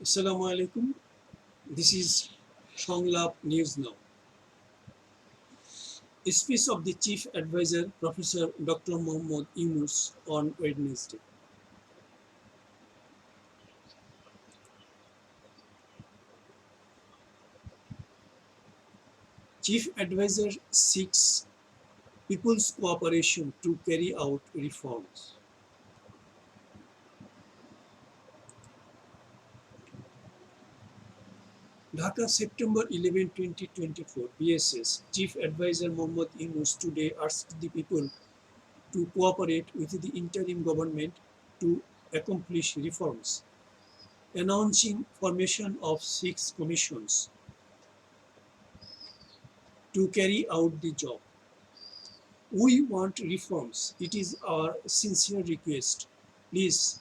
Assalamu alaikum. This is Songlap News Now. A speech of the Chief Advisor, Professor Dr. Mohammad Yunus on Wednesday. Chief Advisor seeks people's cooperation to carry out reforms. Dhaka, September 11, 2024, BSS Chief Advisor Mohammad Yunus today asked the people to cooperate with the interim government to accomplish reforms, announcing formation of 6 commissions to carry out the job. We want reforms. It is our sincere request. Please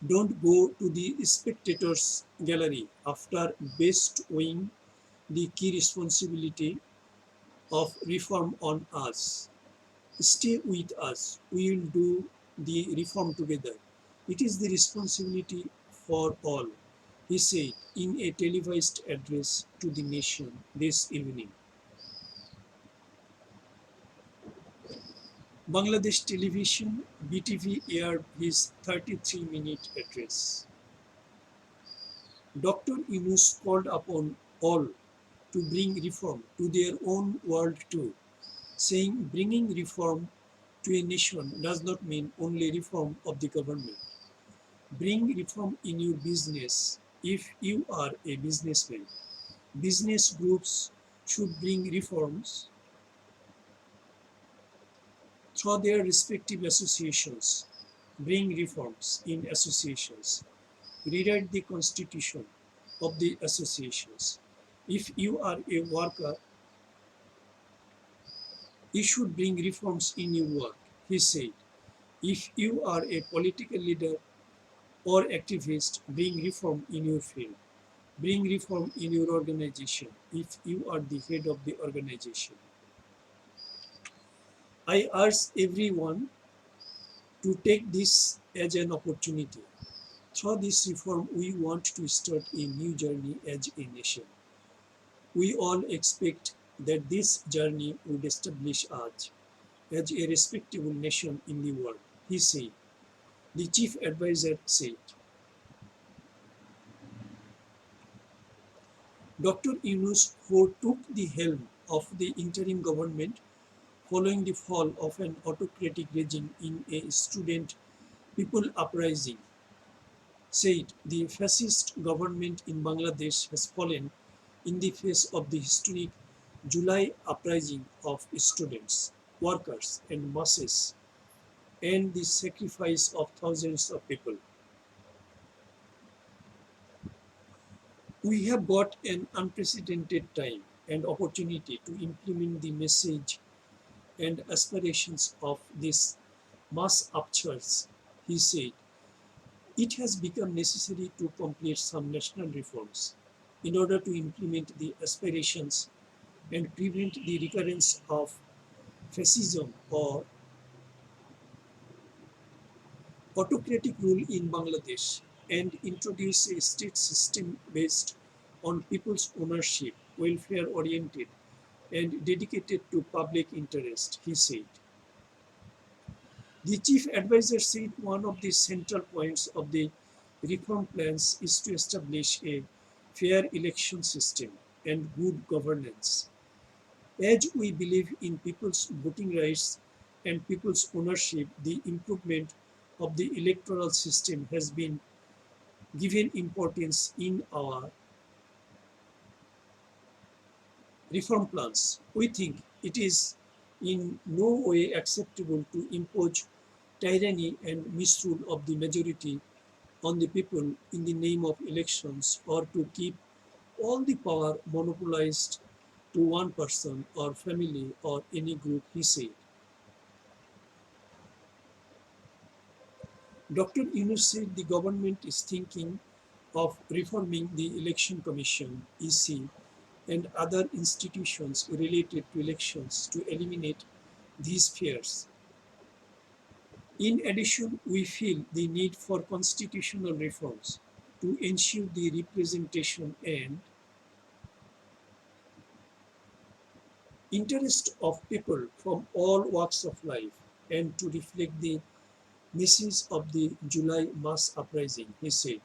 don't go to the spectators gallery after bestowing the key responsibility of reform on us. Stay with us. We will do the reform together. It is the responsibility for all, he said in a televised address to the nation this evening. Bangladesh television BTV aired his 33-minute address. Dr. Yunus called upon all to bring reform to their own world too, saying bringing reform to a nation does not mean only reform of the government. Bring reform in your business if you are a businessman. Business groups should bring reforms through their respective associations. Bring reforms in associations. Rewrite the constitution of the associations. If you are a worker, you should bring reforms in your work, he said. If you are a political leader or activist, bring reform in your field. Bring reform in your organization if you are the head of the organization. I urge everyone to take this as an opportunity. Through this reform, we want to start a new journey as a nation. We all expect that this journey would establish us as a respectable nation in the world, he said. The chief advisor said. Dr. Yunus, who took the helm of the interim government following the fall of an autocratic regime in a student people uprising, said the fascist government in Bangladesh has fallen in the face of the historic July uprising of students, workers, and masses, and the sacrifice of thousands of people. We have got an unprecedented time and opportunity to implement the message and aspirations of this mass upsurge, he said. It has become necessary to complete some national reforms in order to implement the aspirations and prevent the recurrence of fascism or autocratic rule in Bangladesh and introduce a state system based on people's ownership, welfare oriented, and dedicated to public interest, he said. The chief advisor said one of the central points of the reform plans is to establish a fair election system and good governance. As we believe in people's voting rights and people's ownership, the improvement of the electoral system has been given importance in our reform plans. We think it is in no way acceptable to impose tyranny and misrule of the majority on the people in the name of elections or to keep all the power monopolized to one person or family or any group, he said. Dr. Yunus said the government is thinking of reforming the Election Commission, EC, and other institutions related to elections to eliminate these fears. In addition, we feel the need for constitutional reforms to ensure the representation and interest of people from all walks of life, and to reflect the message of the July mass uprising, he said.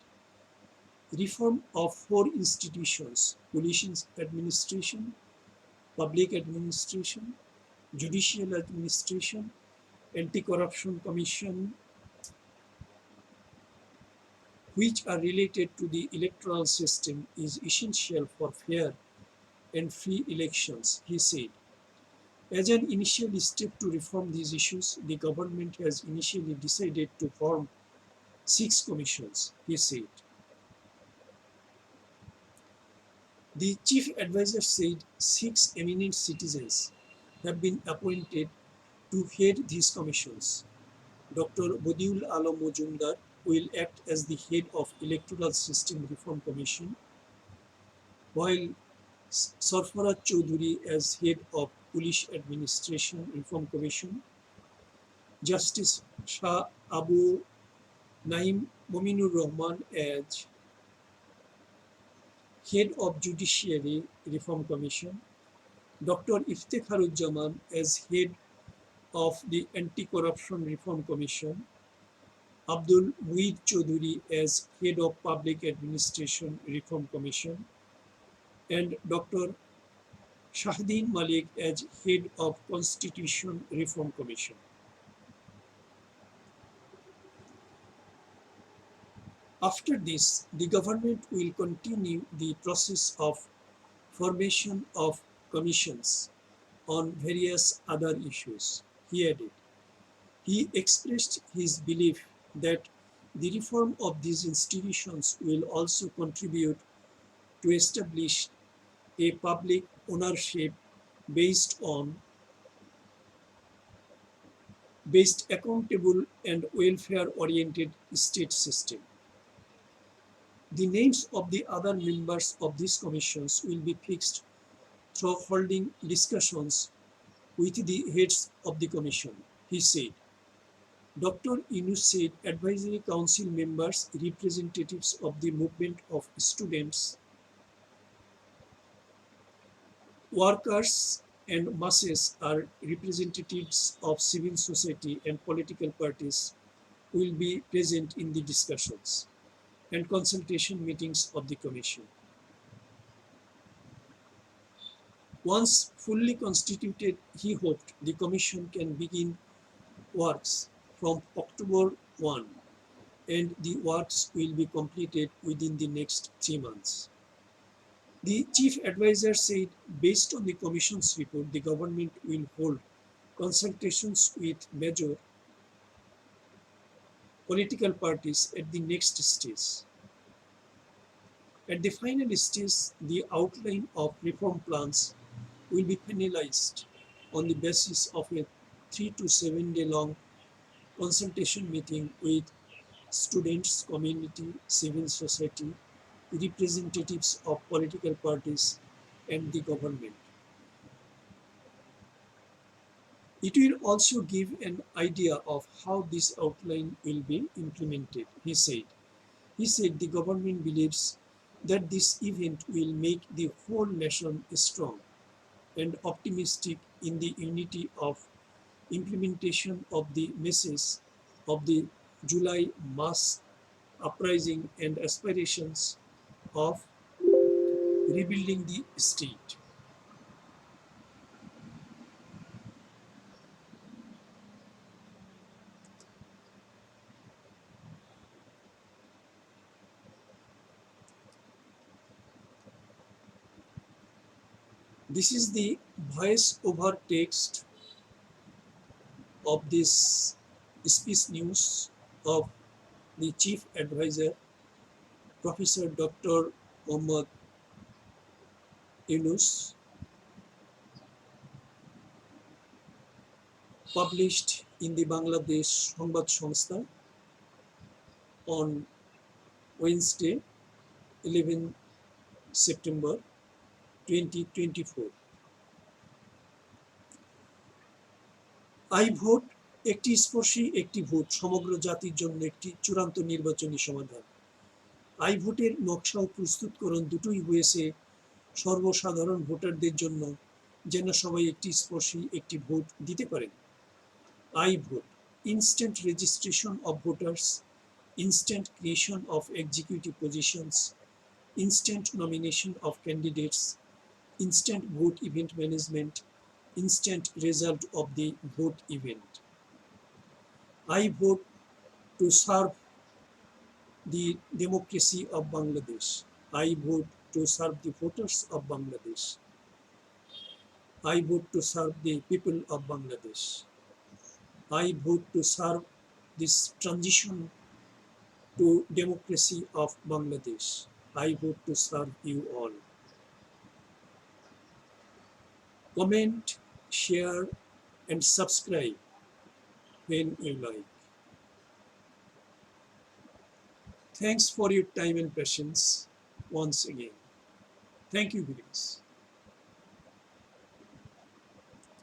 Reform of four institutions: police administration, public administration, judicial administration, anti-corruption commission, which are related to the electoral system, is essential for fair and free elections, he said. As an initial step to reform these issues, the government has initially decided to form 6 commissions, he said. The chief advisor said 6 eminent citizens have been appointed to head these commissions. Dr. Bodiul Alam Mojumdar will act as the head of Electoral System Reform Commission, while Sarfaraz Choudhury as head of Police Administration Reform Commission, Justice Shah Abu Naim Mominur Rahman as head of Judiciary Reform Commission, Dr. Iftekharujjaman as head of the Anti-Corruption Reform Commission, Abdul Mueed Choudhury as head of Public Administration Reform Commission, and Dr. Shahdin Malik as head of Constitution Reform Commission. After this, the government will continue the process of formation of commissions on various other issues, he added. He expressed his belief that the reform of these institutions will also contribute to establish a public ownership based on based accountable and welfare oriented state system. The names of the other members of these commissions will be fixed through holding discussions with the heads of the commission, he said. Dr. Yunus said advisory council members, representatives of the movement of students, workers and masses are representatives of civil society and political parties will be present in the discussions and consultation meetings of the commission. Once fully constituted, he hoped the commission can begin works from October 1, and the works will be completed within the next 3 months. The chief advisor said, based on the commission's report, the government will hold consultations with major political parties at the next stage. At the final stage, the outline of reform plans will be finalized on the basis of a 3 to 7 day long consultation meeting with students, community, civil society, representatives of political parties, and the government. It will also give an idea of how this outline will be implemented, he said. He said the government believes that this event will make the whole nation strong and optimistic in the unity of implementation of the message of the July mass uprising and aspirations of rebuilding the state. This is the voice over text of this speech news of the chief advisor, Professor Dr. Muhammad Yunus, published in the Bangladesh Sangbad সংস্থা on Wednesday, 11 September 2024. I vote একটি স্পর্শী একটি vote সমগ্র জাতির জন্য একটি চূড়ান্ত নির্বাচনী সমাধান। আই ভোটের নকশা ও প্রস্তুতকরণ দুটোই হয়েছে সর্বসাধারণ ভোটারদের জন্য, যেন সবাই একটি স্পর্শী একটি ভোট দিতে পারেন। I vote, instant registration of voters, instant creation of executive positions, instant nomination of candidates, instant vote event management, instant result of the vote event. I vote to serve the democracy of Bangladesh. I vote to serve the voters of Bangladesh. I vote to serve the people of Bangladesh. I vote to serve this transition to democracy of Bangladesh. I vote to serve you all. Comment, share, and subscribe when you like. Thanks for your time and patience once again. Thank you, Yunus.